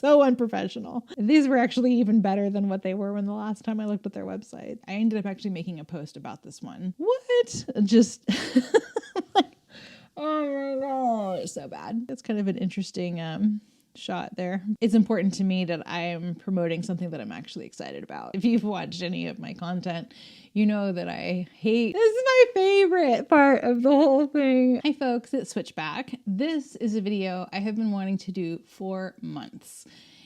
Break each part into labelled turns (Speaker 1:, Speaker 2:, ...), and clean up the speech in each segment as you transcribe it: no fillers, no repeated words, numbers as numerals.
Speaker 1: so unprofessional. These were actually even better than what they were when the last time I looked at their website. I ended up actually making a post about this one. What? Just like, oh my God, so bad. It's kind of an interesting shot there. It's important to me that I am promoting something that I'm actually excited about. If you've watched any of my content, you know that I hate, this is my favorite part of the whole thing. Hi folks, it's Switchback. This is a video I have been wanting to do for months,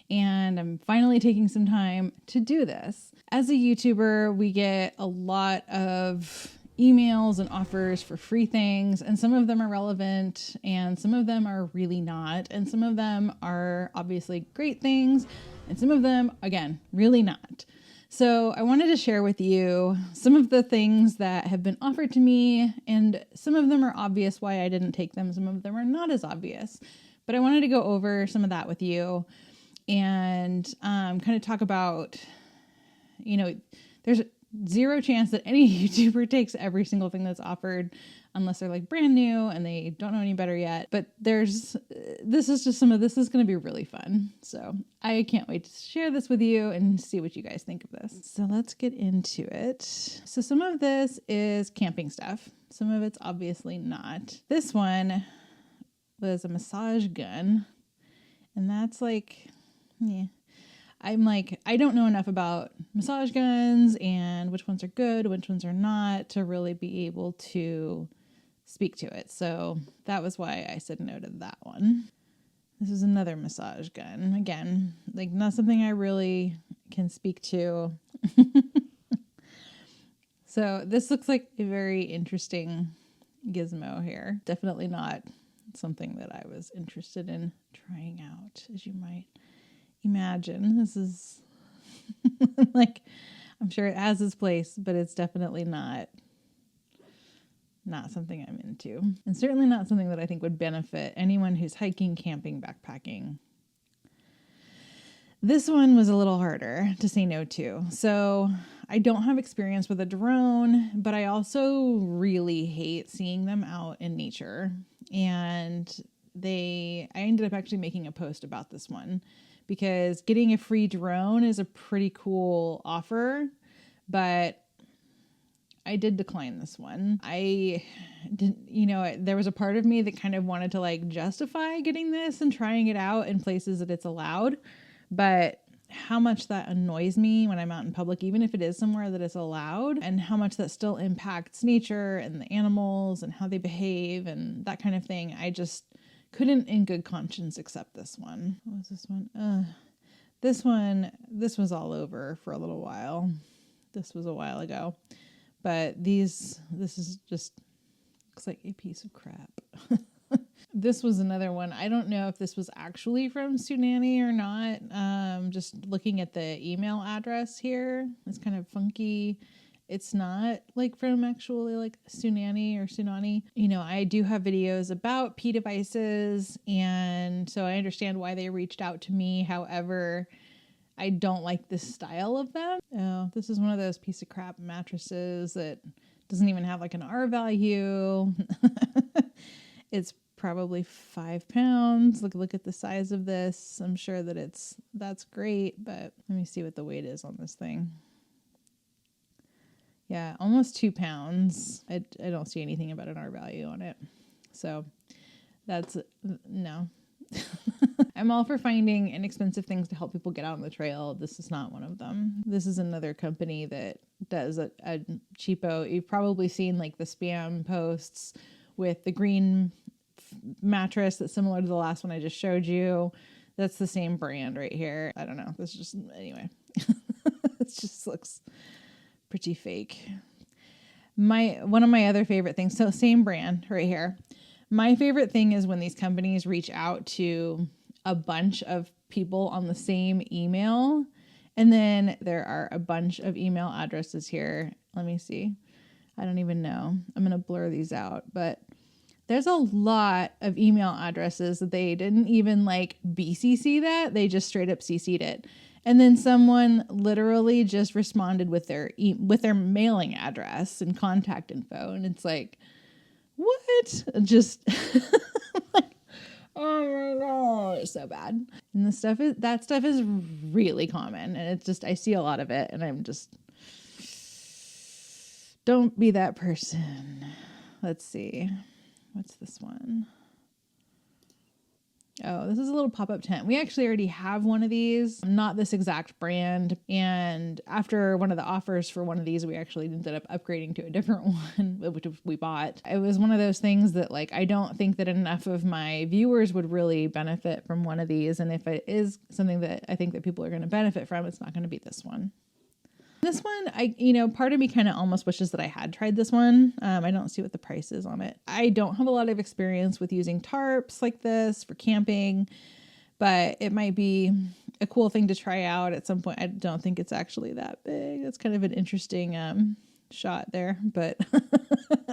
Speaker 1: and I'm finally taking some time to do this. As a YouTuber, we get a lot of emails and offers for free things, and some of them are relevant and some of them are really not, and some of them are obviously great things and some of them, again, really not. So I wanted to share with you some of the things that have been offered to me, and some of them are obvious why I didn't take them, some of them are not as obvious, but I wanted to go over some of that with you and kind of talk about, you know, there's zero chance that any YouTuber takes every single thing that's offered unless they're like brand new and they don't know any better yet. But this is just some of this is going to be really fun. So I can't wait to share this with you and see what you guys think of this. So let's get into it. So some of this is camping stuff. Some of it's obviously not. This one was a massage gun, and that's like, yeah. I'm like, I don't know enough about massage guns and which ones are good, which ones are not, to really be able to speak to it. So that was why I said no to that one. This is another massage gun. Again, like not something I really can speak to. So this looks like a very interesting gizmo here. Definitely not something that I was interested in trying out, as you might imagine. This is like, I'm sure it has its place, but it's definitely not something I'm into, and certainly not something that I think would benefit anyone who's hiking, camping, backpacking. This one was a little harder to say no to. So I don't have experience with a drone, but I also really hate seeing them out in nature. And I ended up actually making a post about this one, because getting a free drone is a pretty cool offer, but I did decline this one. I didn't, there was a part of me that kind of wanted to like justify getting this and trying it out in places that it's allowed, but how much that annoys me when I'm out in public, even if it is somewhere that is allowed, and how much that still impacts nature and the animals and how they behave and that kind of thing. I just couldn't in good conscience accept this one. What was this one? This was all over for a little while. This was a while ago. But this is just, looks like a piece of crap. This was another one. I don't know if this was actually from Tsunami or not. Just looking at the email address here, it's kind of funky. It's not like from actually like Tsunami or Tsunami. I do have videos about P devices, and so I understand why they reached out to me. However, I don't like this style of them. Oh, this is one of those piece of crap mattresses that doesn't even have like an R value. It's probably 5 pounds. Look at the size of this. I'm sure that that's great, but let me see what the weight is on this thing. Yeah, almost 2 pounds. I don't see anything about an R value on it. So that's, no. I'm all for finding inexpensive things to help people get out on the trail. This is not one of them. This is another company that does a cheapo. You've probably seen like the spam posts with the green mattress that's similar to the last one I just showed you. That's the same brand right here. I don't know. This just, anyway. It just looks pretty fake. One of my other favorite things, so same brand right here. My favorite thing is when these companies reach out to a bunch of people on the same email, and then there are a bunch of email addresses here. Let me see. I don't even know. I'm going to blur these out, but there's a lot of email addresses that they didn't even like BCC that. They just straight up CC'd it. And then someone literally just responded with their mailing address and contact info. And it's like, what? Just like, Oh my god, it's so bad. And that stuff is really common, and it's just I see a lot of it, and I'm just don't be that person. Let's see, what's this one? Oh, this is a little pop-up tent. We actually already have one of these, not this exact brand. And after one of the offers for one of these, we actually ended up upgrading to a different one, which we bought. It was one of those things that like, I don't think that enough of my viewers would really benefit from one of these. And if it is something that I think that people are going to benefit from, it's not going to be this one. This one, part of me kind of almost wishes that I had tried this one. I don't see what the price is on it. I don't have a lot of experience with using tarps like this for camping, but it might be a cool thing to try out at some point. I don't think it's actually that big. It's kind of an interesting shot there, but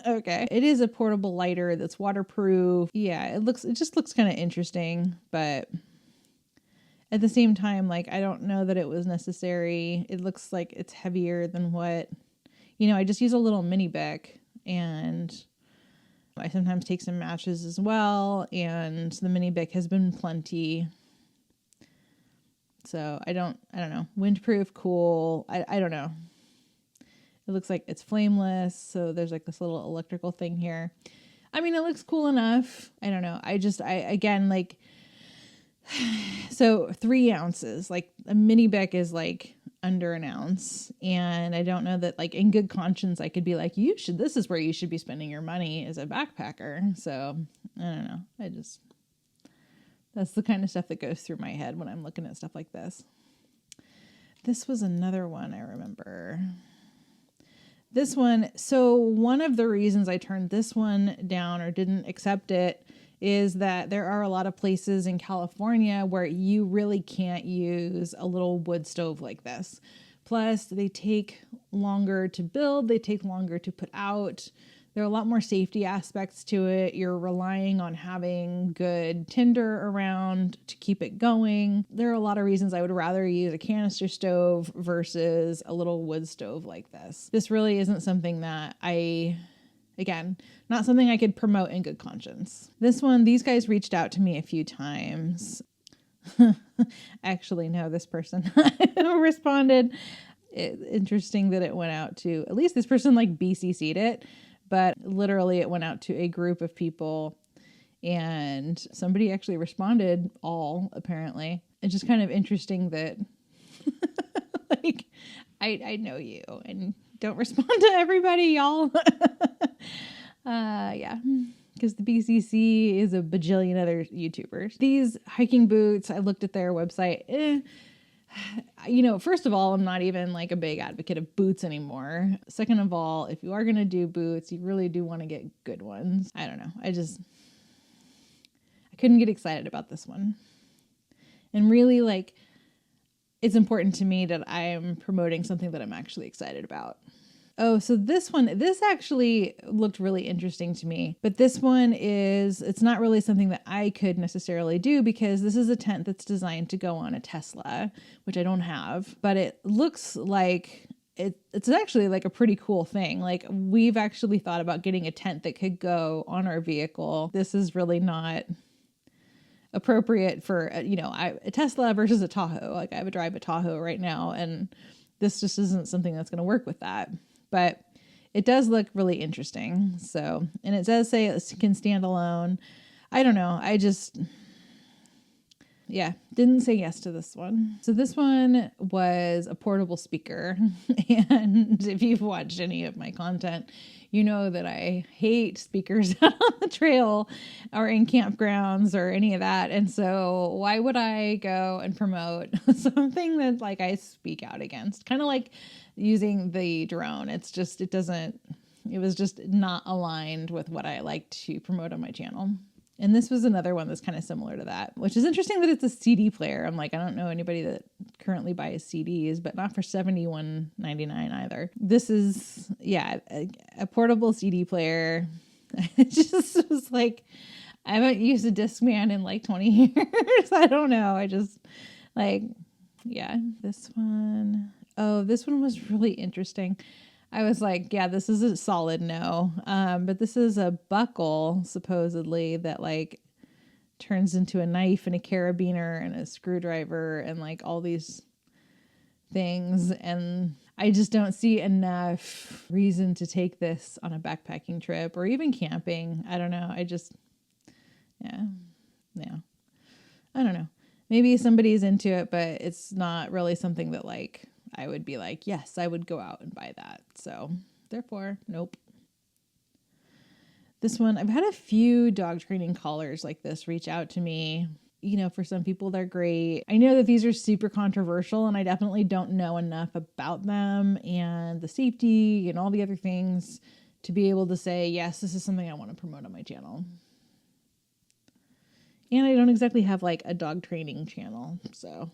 Speaker 1: okay. It is a portable lighter that's waterproof. Yeah, it just looks kind of interesting, but at the same time, like, I don't know that it was necessary. It looks like it's heavier than what, I just use a little mini Bic, and I sometimes take some matches as well. And the mini Bic has been plenty. So I don't know. Windproof, cool. I don't know. It looks like it's flameless. So there's like this little electrical thing here. I mean, it looks cool enough. I don't know. Again, like, so 3 ounces, like a mini Bic is like under an ounce. And I don't know that, like, in good conscience, I could be like, this is where you should be spending your money as a backpacker. So I don't know. That's the kind of stuff that goes through my head when I'm looking at stuff like this. This was another one I remember. This one. So one of the reasons I turned this one down or didn't accept it is that there are a lot of places in California where you really can't use a little wood stove like this. Plus, they take longer to build, they take longer to put out. There are a lot more safety aspects to it. You're relying on having good tinder around to keep it going. There are a lot of reasons I would rather use a canister stove versus a little wood stove like this. This really isn't something that again, not something I could promote in good conscience. This one, these guys reached out to me a few times. Actually, no, this person responded. Interesting that it went out to, at least this person like BCC'd it, but literally it went out to a group of people and somebody actually responded all, apparently. It's just kind of interesting that like, I know you and don't respond to everybody, y'all. Yeah, because the BCC is a bajillion other YouTubers. These hiking boots, I looked at their website. First of all, I'm not even like a big advocate of boots anymore. Second of all, if you are going to do boots, you really do want to get good ones. I don't know. I couldn't get excited about this one. And really, like, it's important to me that I am promoting something that I'm actually excited about. Oh, so this actually looked really interesting to me. But this one it's not really something that I could necessarily do because this is a tent that's designed to go on a Tesla, which I don't have. But it looks like it's actually like a pretty cool thing. Like, we've actually thought about getting a tent that could go on our vehicle. This is really not appropriate for, a Tesla versus a Tahoe. Like, I have a drive a Tahoe right now, and this just isn't something that's going to work with that. But it does look really interesting. So, and it does say it can stand alone. I don't know. Didn't say yes to this one. So this one was a portable speaker. And if you've watched any of my content, you know that I hate speakers out on the trail or in campgrounds or any of that. And so why would I go and promote something that like I speak out against? Kind of like using the drone. It was just not aligned with what I like to promote on my channel. And this was another one that's kind of similar to that, which is interesting that it's a CD player. I'm like, I don't know anybody that currently buys CDs, but not for $71.99 either. This is, a portable CD player. It just was like, I haven't used a Discman in like 20 years. I don't know. This one. Oh, this one was really interesting. I was like, yeah, this is a solid no. But this is a buckle, supposedly, that like turns into a knife and a carabiner and a screwdriver and like all these things. And I just don't see enough reason to take this on a backpacking trip or even camping. I don't know. Yeah. I don't know. Maybe somebody's into it, but it's not really something that like I would be like, yes, I would go out and buy that. So therefore, nope. This one, I've had a few dog training collars like this reach out to me. You know, for some people, they're great. I know that these are super controversial, and I definitely don't know enough about them and the safety and all the other things to be able to say, yes, this is something I want to promote on my channel. And I don't exactly have like a dog training channel. So,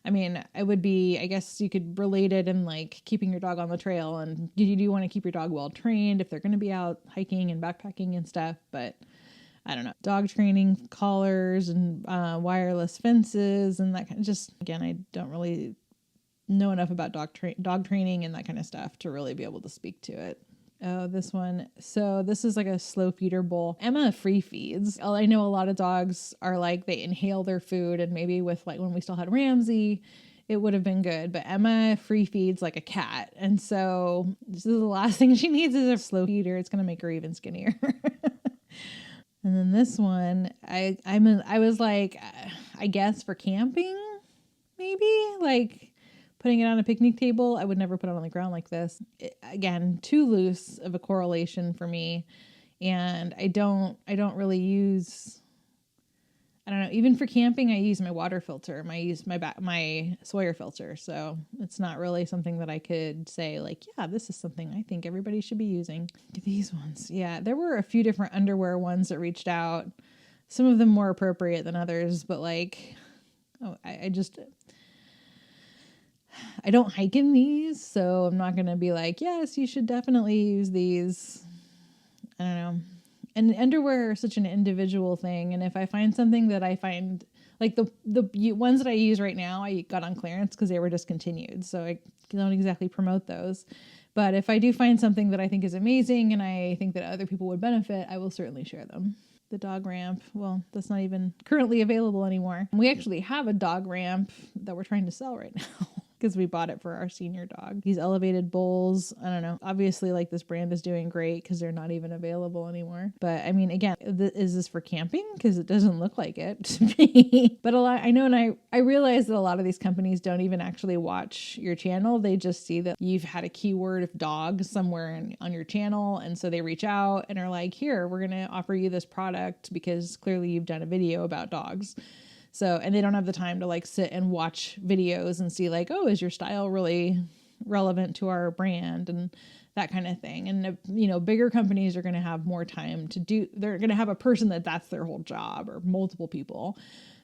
Speaker 1: I mean, I guess you could relate it in like keeping your dog on the trail. And you do want to keep your dog well trained if they're going to be out hiking and backpacking and stuff. But I don't know, dog training collars and wireless fences and that kind of just, again, I don't really know enough about dog training and that kind of stuff to really be able to speak to it. Oh, this one. So this is like a slow feeder bowl. Emma free feeds. I know a lot of dogs are like, they inhale their food, and maybe with like when we still had Ramsey, it would have been good, but Emma free feeds like a cat. And so this is the last thing she needs is a slow feeder. It's going to make her even skinnier. And then this one, I was like, I guess for camping, maybe like putting it on a picnic table. I would never put it on the ground like this. Again, too loose of a correlation for me. And I don't really use, I don't know, even for camping, I use my water filter. I use my Sawyer filter. So it's not really something that I could say like, yeah, this is something I think everybody should be using. These ones. Yeah, there were a few different underwear ones that reached out. Some of them more appropriate than others, but like, I don't hike in these, so I'm not going to be like, yes, you should definitely use these. I don't know. And underwear is such an individual thing. And if I find something that I find, like the ones that I use right now, I got on clearance because they were discontinued. So I don't exactly promote those. But if I do find something that I think is amazing and I think that other people would benefit, I will certainly share them. The dog ramp, well, that's not even currently available anymore. We actually have a dog ramp that we're trying to sell right now. Because we bought it for our senior dog. These elevated bowls, I don't know. Obviously, like this brand is doing great because they're not even available anymore. But I mean, again, is this for camping? Because it doesn't look like it to me. But I know, and I realize that a lot of these companies don't even actually watch your channel. They just see that you've had a keyword of dog somewhere on your channel. And so they reach out and are like, here, we're going to offer you this product because clearly you've done a video about dogs. So, and they don't have the time to like sit and watch videos and see like, oh, is your style really relevant to our brand and that kind of thing. And, you know, bigger companies are going to have more time to they're going to have a person that's their whole job or multiple people.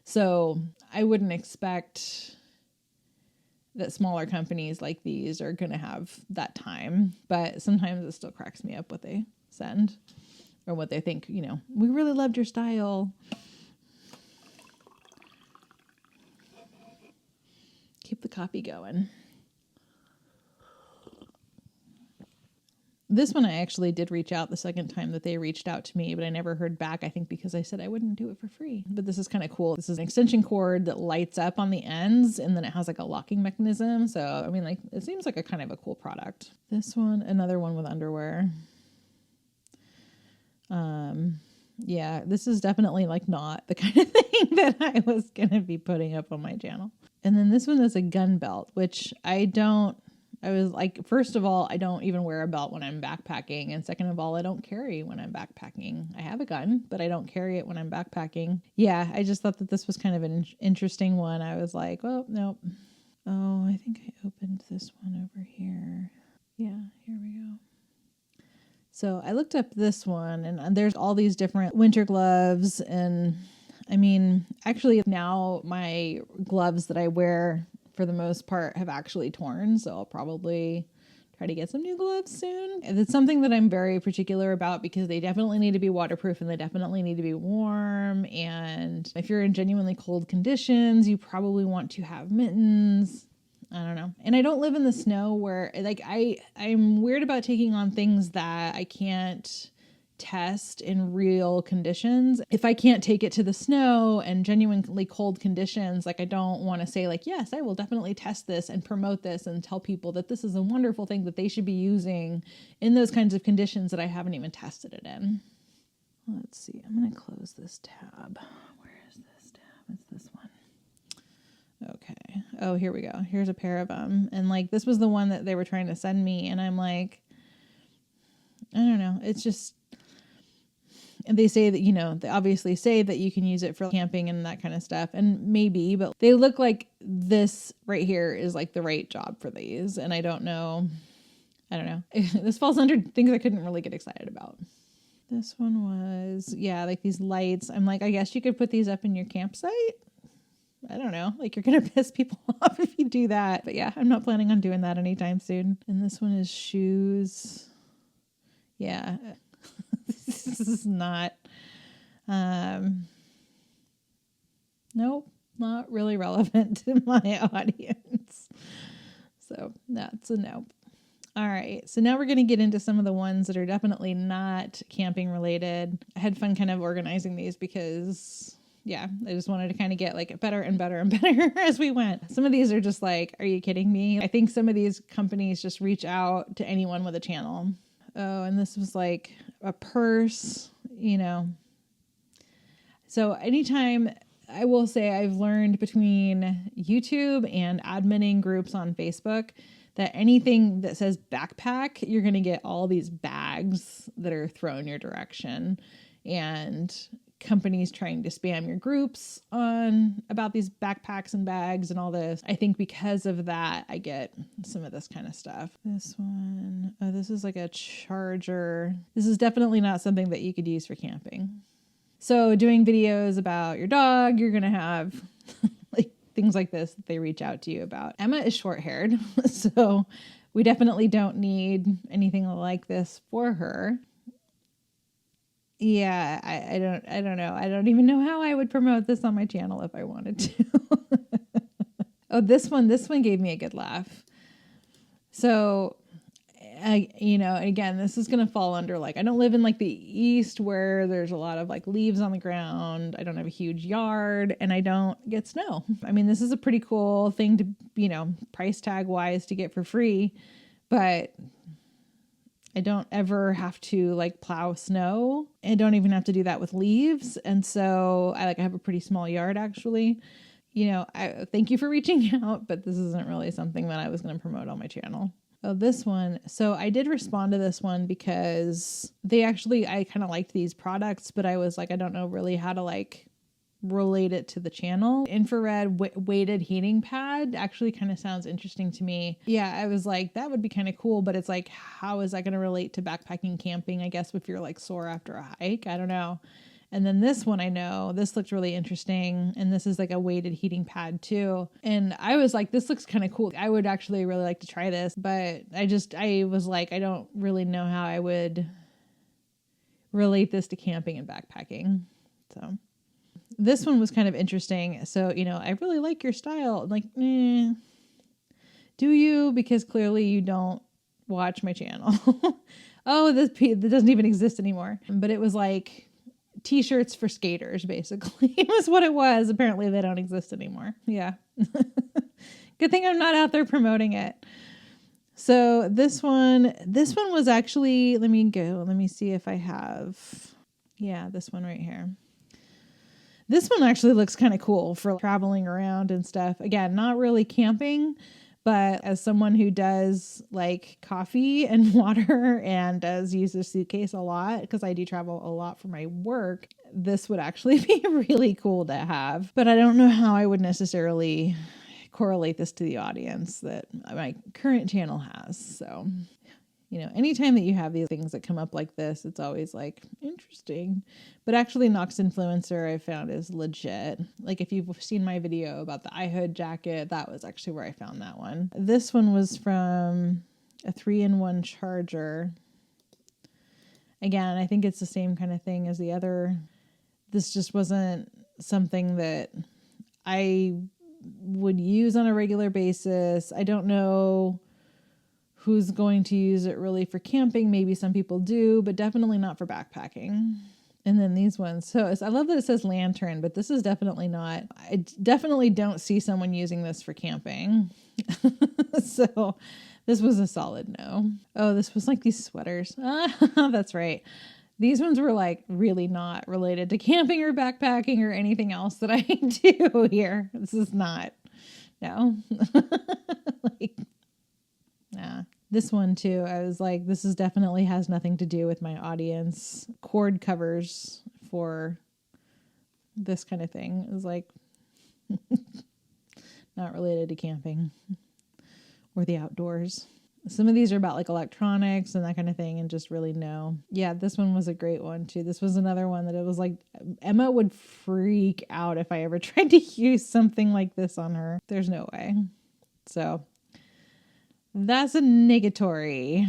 Speaker 1: So I wouldn't expect that smaller companies like these are going to have that time, but sometimes it still cracks me up what they send or what they think, you know, we really loved your style. Keep the copy going. This one I actually did reach out the second time that they reached out to me, but I never heard back, I think because I said I wouldn't do it for free. But this is kind of cool. This is an extension cord that lights up on the ends and then it has like a locking mechanism. So, I mean, like it seems like a kind of a cool product. This one, another one with underwear. Yeah, this is definitely like not the kind of thing that I was going to be putting up on my channel. And then this one is a gun belt, which I was like, first of all, I don't even wear a belt when I'm backpacking. And second of all, I don't carry when I'm backpacking. I have a gun, but I don't carry it when I'm backpacking. Yeah, I just thought that this was kind of an interesting one. I was like, well, nope. Oh, I think I opened this one over here. Yeah, here we go. So I looked up this one and there's all these different winter gloves and I mean, actually now my gloves that I wear for the most part have actually torn. So I'll probably try to get some new gloves soon. And it's something that I'm very particular about because they definitely need to be waterproof and they definitely need to be warm. And if you're in genuinely cold conditions, you probably want to have mittens. I don't know. And I don't live in the snow where like I'm weird about taking on things that I can't test in real conditions. If I can't take it to the snow and genuinely cold conditions, like I don't want to say like, yes, I will definitely test this and promote this and tell people that this is a wonderful thing that they should be using in those kinds of conditions that I haven't even tested it in. Let's see, I'm going to close this tab. Where is this tab? It's this one. Okay. Oh, here we go. Here's a pair of them. And like, this was the one that they were trying to send me. And I'm like, I don't know. It's just, and they say that, you know, they obviously say that you can use it for camping and that kind of stuff. And maybe, but they look like this right here is like the right job for these. And I don't know. This falls under things I couldn't really get excited about. This one was, yeah, like these lights. I'm like, I guess you could put these up in your campsite. I don't know, like you're going to piss people off if you do that. But yeah, I'm not planning on doing that anytime soon. And this one is shoes. Yeah, this is not, nope, not really relevant to my audience. So that's a nope. All right, so now we're going to get into some of the ones that are definitely not camping related. I had fun kind of organizing these because, yeah, I just wanted to kind of get like better and better and better as we went. Some of these are just like, are you kidding me? I think some of these companies just reach out to anyone with a channel. Oh, and this was like a purse, you know. So anytime, I will say I've learned between YouTube and adminning groups on Facebook that anything that says backpack, you're going to get all these bags that are thrown your direction, and companies trying to spam your groups on about these backpacks and bags and all this. I think because of that, I get some of this kind of stuff. This one, oh, this is like a charger. This is definitely not something that you could use for camping. So doing videos about your dog, you're going to have like things like this that they reach out to you about. Emma is short-haired, so we definitely don't need anything like this for her. Yeah, I don't know. I don't even know how I would promote this on my channel if I wanted to. Oh, this one gave me a good laugh. So, again, this is going to fall under like, I don't live in like the East where there's a lot of like leaves on the ground. I don't have a huge yard and I don't get snow. I mean, this is a pretty cool thing to, price tag wise to get for free, but I don't ever have to like plow snow. I don't even have to do that with leaves. And so I have a pretty small yard actually. I thank you for reaching out, but this isn't really something that I was going to promote on my channel. Oh, this one. So I did respond to this one because I kind of liked these products, but I was like, I don't know really how to like relate it to the channel. Infrared weighted heating pad actually kind of sounds interesting to me. Yeah, I was like, that would be kind of cool, but it's like, how is that going to relate to backpacking camping? I guess if you're like sore after a hike, I don't know. And then this one, I know this looked really interesting. And this is like a weighted heating pad too. And I was like, this looks kind of cool. I would actually really like to try this, but I was like, I don't really know how I would relate this to camping and backpacking. So this one was kind of interesting. So, I really like your style. I'm like, do you? Because clearly you don't watch my channel. Oh, this doesn't even exist anymore. But it was like t-shirts for skaters, basically. It was what it was. Apparently they don't exist anymore. Yeah. Good thing I'm not out there promoting it. So this one was actually, let me see if I have, yeah, this one right here. This one actually looks kind of cool for traveling around and stuff. Again, not really camping, but as someone who does like coffee and water and does use a suitcase a lot, because I do travel a lot for my work, this would actually be really cool to have. But I don't know how I would necessarily correlate this to the audience that my current channel has. So, anytime that you have these things that come up like this, it's always like interesting. But actually Nox Influencer I found is legit. Like if you've seen my video about the eye hood jacket, that was actually where I found that one. This one was from a 3-in-1 charger. Again, I think it's the same kind of thing as the other. This just wasn't something that I would use on a regular basis. I don't know who's going to use it really for camping. Maybe some people do, but definitely not for backpacking. And then these ones. So I love that it says lantern, but this is definitely not. I definitely don't see someone using this for camping. So this was a solid no. Oh, this was like these sweaters. That's right. These ones were like really not related to camping or backpacking or anything else that I do here. This is not. No. Like, nah. This one too, I was like, this is definitely has nothing to do with my audience. Cord covers for this kind of thing. It was like not related to camping or the outdoors. Some of these are about like electronics and that kind of thing, and just really no. Yeah, this one was a great one too. This was another one that it was like, Emma would freak out if I ever tried to use something like this on her. There's no way. So that's a negatory.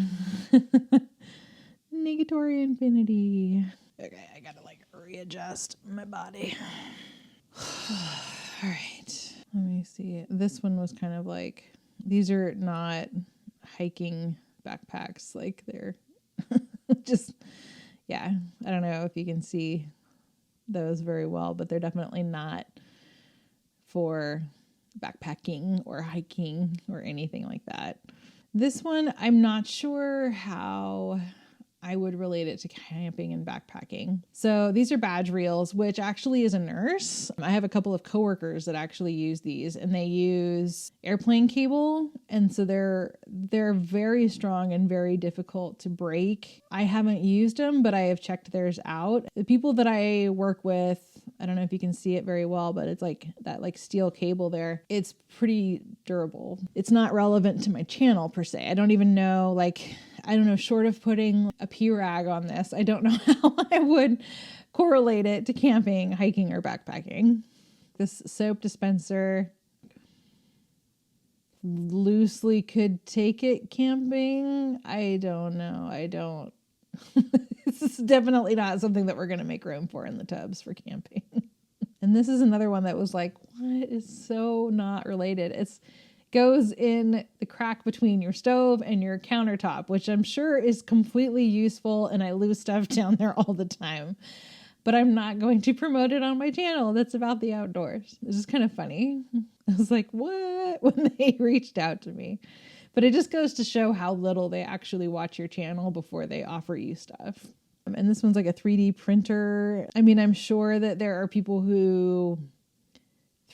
Speaker 1: Negatory infinity. Okay, I gotta like readjust my body. All right, let me see. This one was kind of like, these are not hiking backpacks. Like they're just, yeah, I don't know if you can see those very well, but they're definitely not for backpacking or hiking or anything like that. This one, I'm not sure how I would relate it to camping and backpacking. So these are badge reels, which actually is a nurse. I have a couple of coworkers that actually use these, and they use airplane cable. And so they're very strong and very difficult to break. I haven't used them, but I have checked theirs out. The people that I work with, I don't know if you can see it very well, but it's like that like steel cable there. It's pretty durable. It's not relevant to my channel per se. I don't even know, like, I don't know, short of putting a P-rag on this, I don't know how I would correlate it to camping, hiking, or backpacking. This soap dispenser loosely could take it camping. I don't know. I don't. This is definitely not something that we're going to make room for in the tubs for camping. And this is another one that was like, what is so not related? It's goes in the crack between your stove and your countertop, which I'm sure is completely useful, and I lose stuff down there all the time. But I'm not going to promote it on my channel. That's about the outdoors. It's just kind of funny. I was like, what? When they reached out to me. But it just goes to show how little they actually watch your channel before they offer you stuff. And this one's like a 3D printer. I mean, I'm sure that there are people who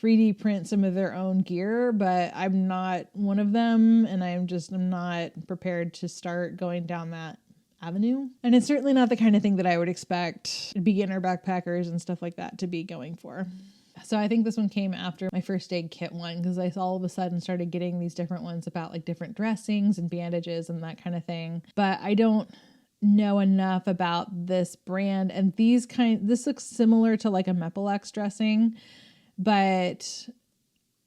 Speaker 1: 3D print some of their own gear, but I'm not one of them, and I'm not prepared to start going down that avenue. And it's certainly not the kind of thing that I would expect beginner backpackers and stuff like that to be going for. So I think this one came after my first aid kit one, because I all of a sudden started getting these different ones about like different dressings and bandages and that kind of thing. But I don't know enough about this brand, and this looks similar to like a Mepilex dressing, but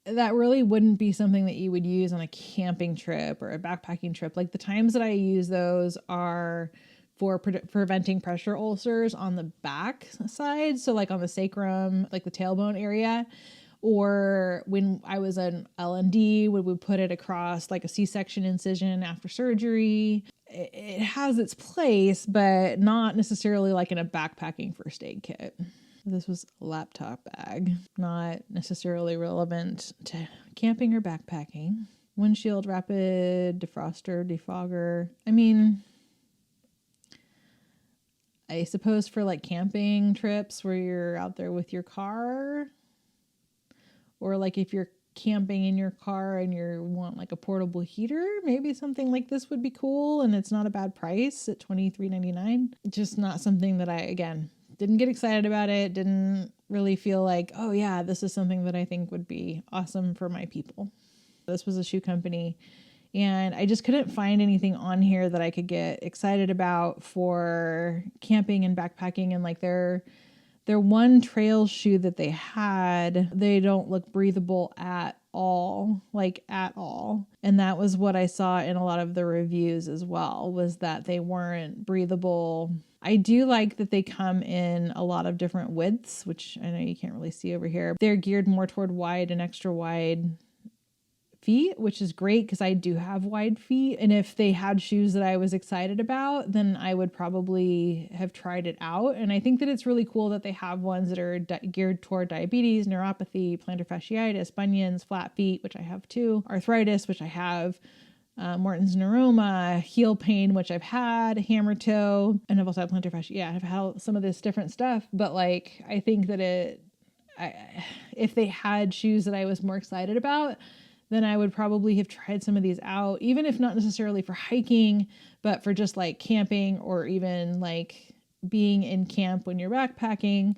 Speaker 1: that really wouldn't be something that you would use on a camping trip or a backpacking trip. Like the times that I use those are for preventing pressure ulcers on the back side. So like on the sacrum, like the tailbone area, or when I was an L&D, we would put it across like a C-section incision after surgery. It has its place, but not necessarily like in a backpacking first aid kit. This was a laptop bag, not necessarily relevant to camping or backpacking. Windshield rapid defroster, defogger. I mean, I suppose for like camping trips where you're out there with your car, or like if you're camping in your car and you want like a portable heater, maybe something like this would be cool, and it's not a bad price at $23.99. Just not something that I, again, didn't get excited about it, didn't really feel like, oh yeah, this is something that I think would be awesome for my people. This was a shoe company, and I just couldn't find anything on here that I could get excited about for camping and backpacking. And like their one trail shoe that they had, they don't look breathable at all, like at all. And that was what I saw in a lot of the reviews as well, was that they weren't breathable. I do like that they come in a lot of different widths, which I know you can't really see over here. They're geared more toward wide and extra wide feet, which is great because I do have wide feet. And if they had shoes that I was excited about, then I would probably have tried it out. And I think that it's really cool that they have ones that are geared toward diabetes, neuropathy, plantar fasciitis, bunions, flat feet, which I have too, arthritis, which I have, Morton's neuroma, heel pain, which I've had, hammer toe, and I've also had plantar fasciitis. Yeah, I've had some of this different stuff, but like, I think that if they had shoes that I was more excited about, then I would probably have tried some of these out, even if not necessarily for hiking, but for just like camping or even like being in camp when you're backpacking.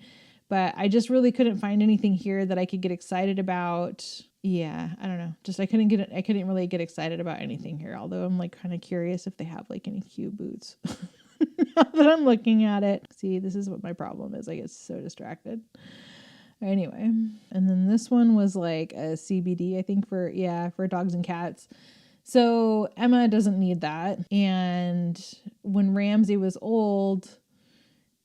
Speaker 1: But I just really couldn't find anything here that I could get excited about. Yeah, I don't know. Just I couldn't really get excited about anything here. Although I'm like kind of curious if they have like any cute boots. Now that I'm looking at it. See, this is what my problem is. I get so distracted. Anyway, and then this one was like a CBD, I think for dogs and cats. So Emma doesn't need that. And when Ramsey was old,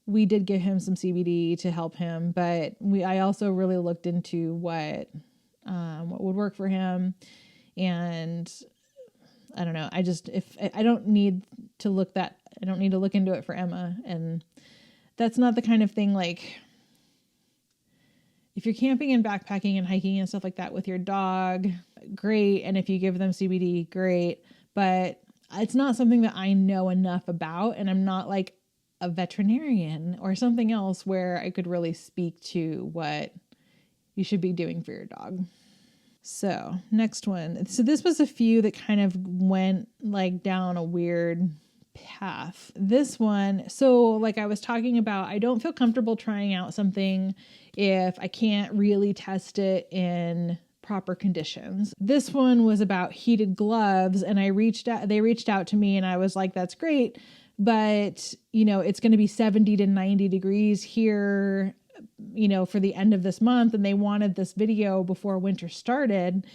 Speaker 1: we did give him some CBD to help him, but I also really looked into what would work for him. And I don't know. I don't need to look into it for Emma. And that's not the kind of thing like, if you're camping and backpacking and hiking and stuff like that with your dog, great. And if you give them CBD, great. But it's not something that I know enough about. And I'm not like a veterinarian or something else where I could really speak to what you should be doing for your dog. So next one. So this was a few that kind of went like down a weird path. This one, so like I was talking about, I don't feel comfortable trying out something if I can't really test it in proper conditions. This one was about heated gloves, and they reached out to me and I was like, that's great, but it's going to be 70 to 90 degrees here, for the end of this month. And they wanted this video before winter started.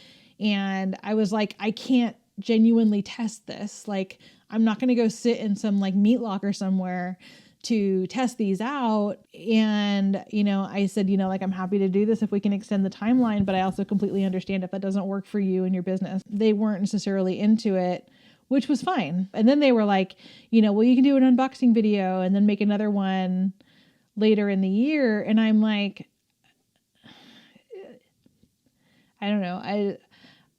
Speaker 1: And I was like, I can't genuinely test this. Like, I'm not going to go sit in some like meat locker somewhere to test these out. And, I said, like, I'm happy to do this if we can extend the timeline, but I also completely understand if that doesn't work for you and your business. They weren't necessarily into it, which was fine. And then they were like, well, you can do an unboxing video and then make another one later in the year. And I'm like, I don't know.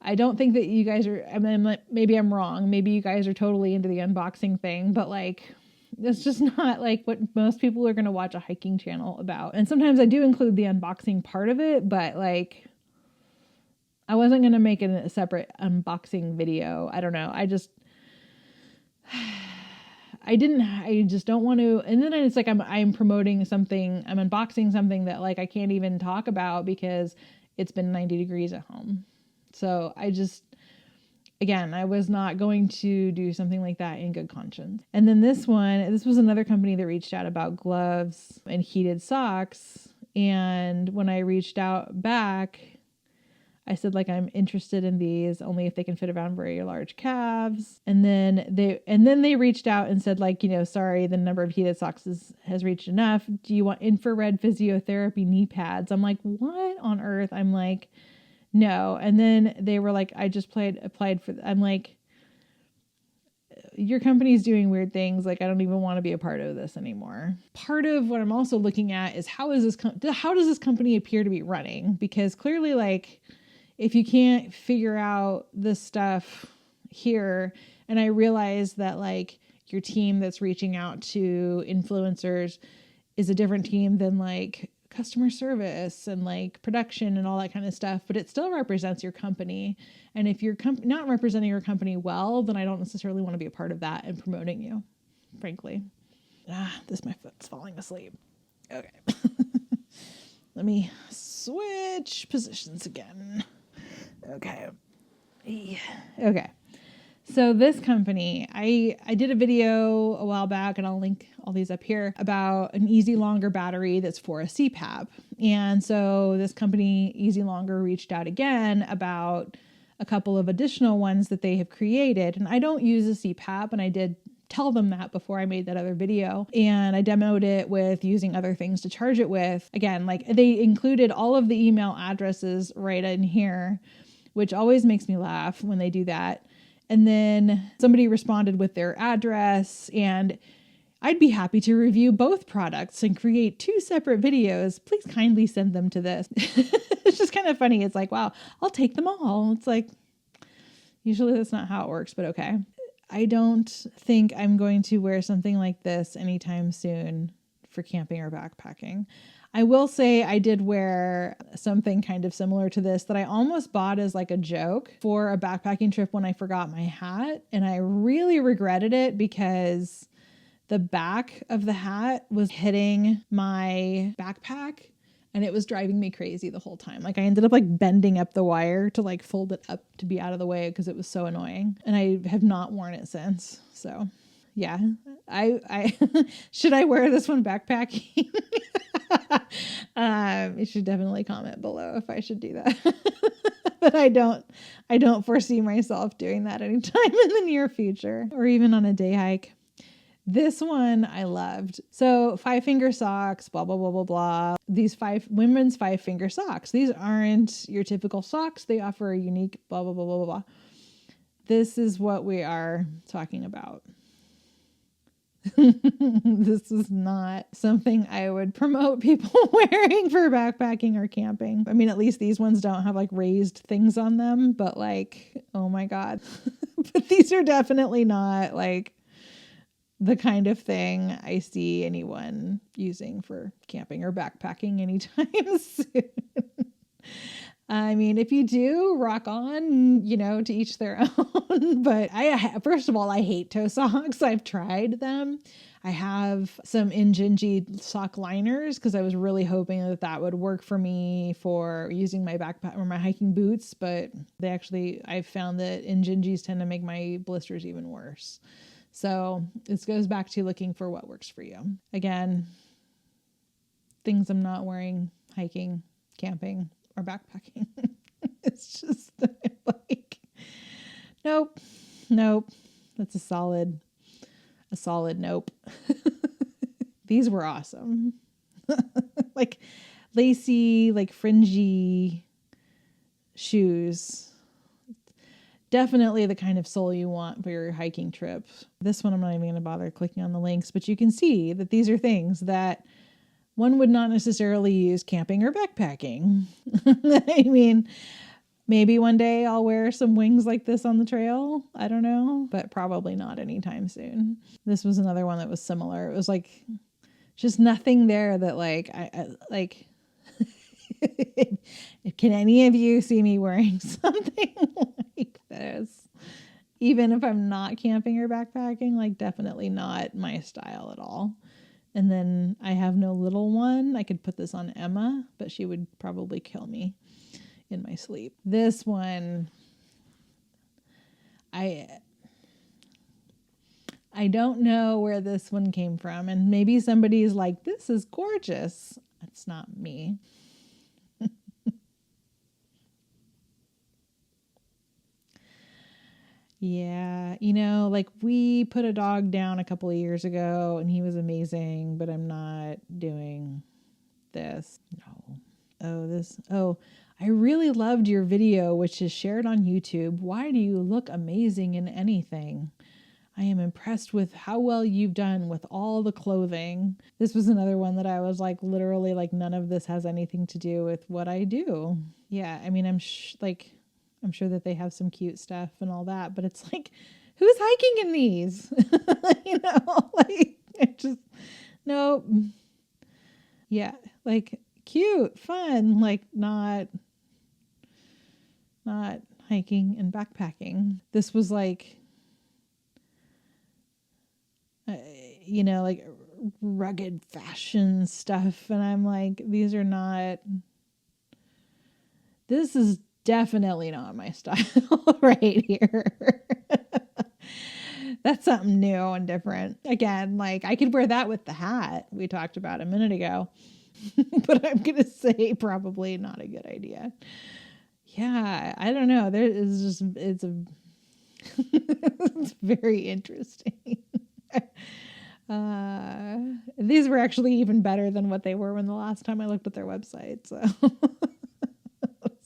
Speaker 1: I don't think that you guys are, maybe I'm wrong. Maybe you guys are totally into the unboxing thing, but like, it's just not like what most people are going to watch a hiking channel about. And sometimes I do include the unboxing part of it, but like, I wasn't going to make it a separate unboxing video. I don't know. I just don't want to. And then it's like, I'm promoting something, I'm unboxing something that like, I can't even talk about because it's been 90 degrees at home. So I was not going to do something like that in good conscience. And then this was another company that reached out about gloves and heated socks. And when I reached out back, I said, like, I'm interested in these only if they can fit around very large calves. And then they reached out and said, like, sorry, the number of heated socks has reached enough. Do you want infrared physiotherapy knee pads? I'm like, what on earth? I'm like, no. And then they were like, I just applied for, I'm like, your company's doing weird things. Like, I don't even want to be a part of this anymore. Part of what I'm also looking at is how does this company appear to be running? Because clearly, like, if you can't figure out this stuff here, and I realize that like your team that's reaching out to influencers is a different team than like customer service and like production and all that kind of stuff, but it still represents your company. And if you're not representing your company well, then I don't necessarily want to be a part of that and promoting you, frankly. My foot's falling asleep. Okay. Let me switch positions again. Okay. Okay. So this company, I did a video a while back, and I'll link all these up here, about an Easy Longer battery that's for a CPAP. And so this company, Easy Longer, reached out again about a couple of additional ones that they have created. And I don't use a CPAP, and I did tell them that before I made that other video. And I demoed it with using other things to charge it with. Again, like, they included all of the email addresses right in here. which always makes me laugh when they do that. And then somebody responded with their address, and I'd be happy to review both products and create 2 separate videos. Please kindly send them to this. It's just kind of funny. It's like, wow, I'll take them all. It's like, usually that's not how it works, but okay. I don't think I'm going to wear something like this anytime soon for camping or backpacking. I will say I did wear something kind of similar to this that I almost bought as like a joke for a backpacking trip when I forgot my hat. And I really regretted it because the back of the hat was hitting my backpack and it was driving me crazy the whole time. Like I ended up like bending up the wire to like fold it up to be out of the way because it was so annoying. And I have not worn it since. So yeah, I should I wear this one backpacking? You should definitely comment below if I should do that. But I don't foresee myself doing that anytime in the near future or even on a day hike. This one I loved. So 5-finger socks, blah, blah, blah, blah, blah. These women's 5-finger socks. These aren't your typical socks. They offer a unique blah, blah, blah, blah, blah. This is what we are talking about. This is not something I would promote people wearing for backpacking or camping. I mean, at least these ones don't have like raised things on them, but like, oh my God. But these are definitely not like the kind of thing I see anyone using for camping or backpacking anytime soon. I mean, if you do, rock on, to each their own. But first of all, I hate toe socks. I've tried them. I have some Injinji sock liners because I was really hoping that would work for me for using my backpack or my hiking boots. But I've found that Injinjis tend to make my blisters even worse. So this goes back to looking for what works for you. Again, things I'm not wearing hiking, camping, or backpacking. It's just like, nope. That's a solid nope. These were awesome. Like lacy, like fringy shoes. Definitely the kind of sole you want for your hiking trip. This one, I'm not even going to bother clicking on the links, but you can see that these are things that one would not necessarily use camping or backpacking. I mean, maybe one day I'll wear some wings like this on the trail. I don't know, but probably not anytime soon. This was another one that was similar. It was like just nothing there that like, I like, can any of you see me wearing something like this? Even if I'm not camping or backpacking, like definitely not my style at all. And then I have no little one. I could put this on Emma, but she would probably kill me in my sleep. This one, I don't know where this one came from. And maybe somebody's like, this is gorgeous. It's not me. Yeah, like we put a dog down a couple of years ago and he was amazing, but I'm not doing this. No. I really loved your video, which is shared on YouTube. Why do you look amazing in anything? I am impressed with how well you've done with all the clothing. This was another one that I was like, literally, like none of this has anything to do with what I do. Yeah, I mean, I'm sure that they have some cute stuff and all that, but it's like, who's hiking in these? Like it just, nope. Yeah, like cute, fun, like not hiking and backpacking. This was like, like rugged fashion stuff. And I'm like, this is definitely not my style right here. That's something new and different. Again, like I could wear that with the hat we talked about a minute ago, but I'm going to say probably not a good idea. Yeah, I don't know. It's very interesting. These were actually even better than what they were when the last time I looked at their website. So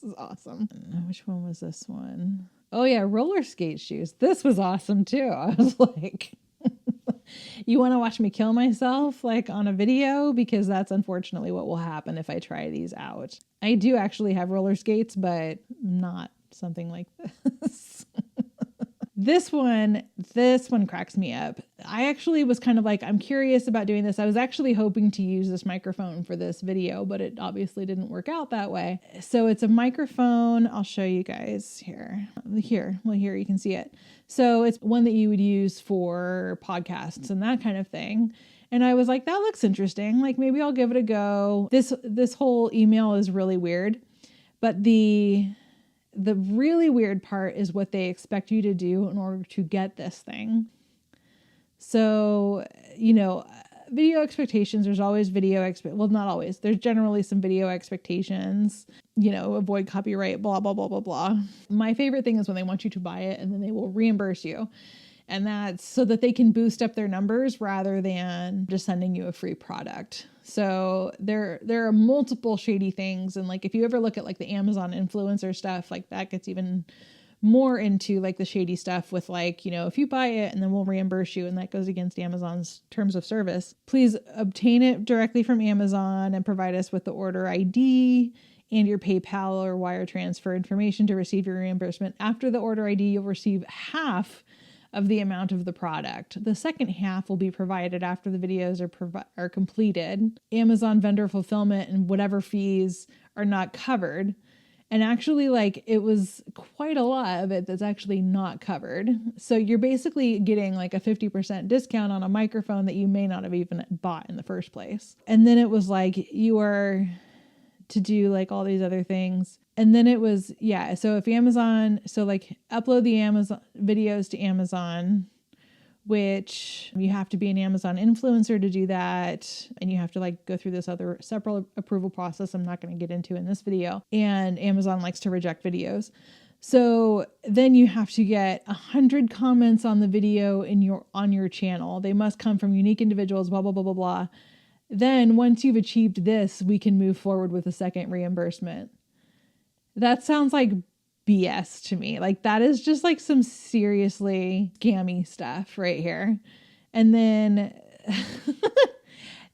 Speaker 1: is awesome. Which one was this one? Oh yeah, roller skate shoes. This was awesome too. I was like, you want to watch me kill myself like on a video? Because that's unfortunately what will happen if I try these out. I do actually have roller skates, but not something like this. This one cracks me up. I actually was kind of like, I'm curious about doing this. I was actually hoping to use this microphone for this video, but it obviously didn't work out that way. So it's a microphone. I'll show you guys here. Here you can see it. So it's one that you would use for podcasts and that kind of thing. And I was like, that looks interesting. Like maybe I'll give it a go. This whole email is really weird, but the really weird part is what they expect you to do in order to get this thing. So, video expectations, there's always well, not always. There's generally some video expectations, avoid copyright, blah, blah, blah, blah, blah. My favorite thing is when they want you to buy it and then they will reimburse you. And that's so that they can boost up their numbers rather than just sending you a free product. So there are multiple shady things. And like, if you ever look at like the Amazon influencer stuff, like that gets even more into like the shady stuff with like, if you buy it and then we'll reimburse you, and that goes against Amazon's terms of service. Please obtain it directly from Amazon and provide us with the order ID and your PayPal or wire transfer information to receive your reimbursement. After the order ID, you'll receive half of the amount of the product. The second half will be provided after the videos are completed. Amazon vendor fulfillment and whatever fees are not covered. And actually, like, it was quite a lot of it that's actually not covered. So you're basically getting like a 50% discount on a microphone that you may not have even bought in the first place. And then it was like, you are to do like all these other things. And then it was, so if Amazon, so like upload the Amazon videos to Amazon, which you have to be an Amazon influencer to do that. And you have to like go through this other separate approval process I'm not going to get into in this video. And Amazon likes to reject videos. So then you have to get 100 comments on the video on your channel. They must come from unique individuals, blah, blah, blah, blah, blah. Then once you've achieved this, we can move forward with a second reimbursement. That sounds like BS to me. Like that is just like some seriously scammy stuff right here. And then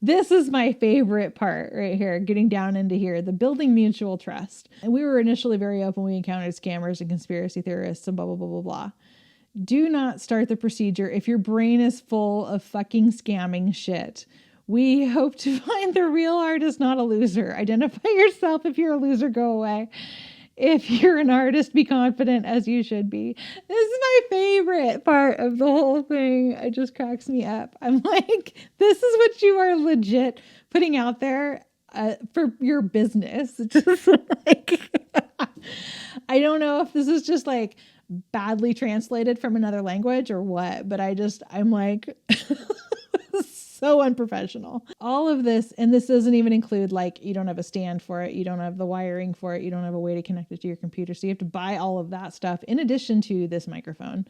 Speaker 1: this is my favorite part right here, getting down into here, the building mutual trust. And we were initially very open. We encountered scammers and conspiracy theorists and blah, blah, blah, blah, blah. Do not start the procedure if your brain is full of fucking scamming shit. We hope to find the real artist, not a loser. Identify yourself. If you're a loser, go away. If you're an artist, be confident as you should be. This is my favorite part of the whole thing. It just cracks me up. I'm like, this is what you are legit putting out there for your business. Just like, I don't know if this is just like badly translated from another language or what, but I'm like... So unprofessional. All of this, and this doesn't even include like, you don't have a stand for it. You don't have the wiring for it. You don't have a way to connect it to your computer. So you have to buy all of that stuff in addition to this microphone.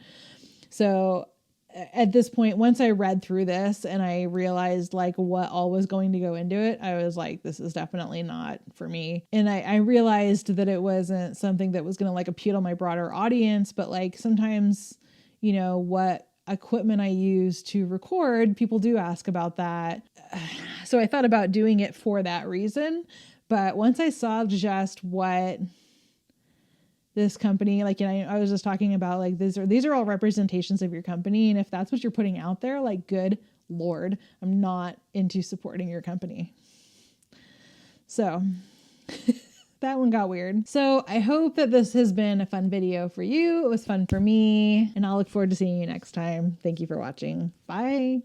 Speaker 1: So at this point, once I read through this and I realized like what all was going to go into it, I was like, this is definitely not for me. And I realized that it wasn't something that was going to like appeal to my broader audience, but like sometimes, what equipment I use to record, people do ask about that. So I thought about doing it for that reason. But once I saw just what this company, like, I was just talking about like, these are all representations of your company. And if that's what you're putting out there, like, good Lord, I'm not into supporting your company. So that one got weird. So I hope that this has been a fun video for you. It was fun for me, and I'll look forward to seeing you next time. Thank you for watching. Bye.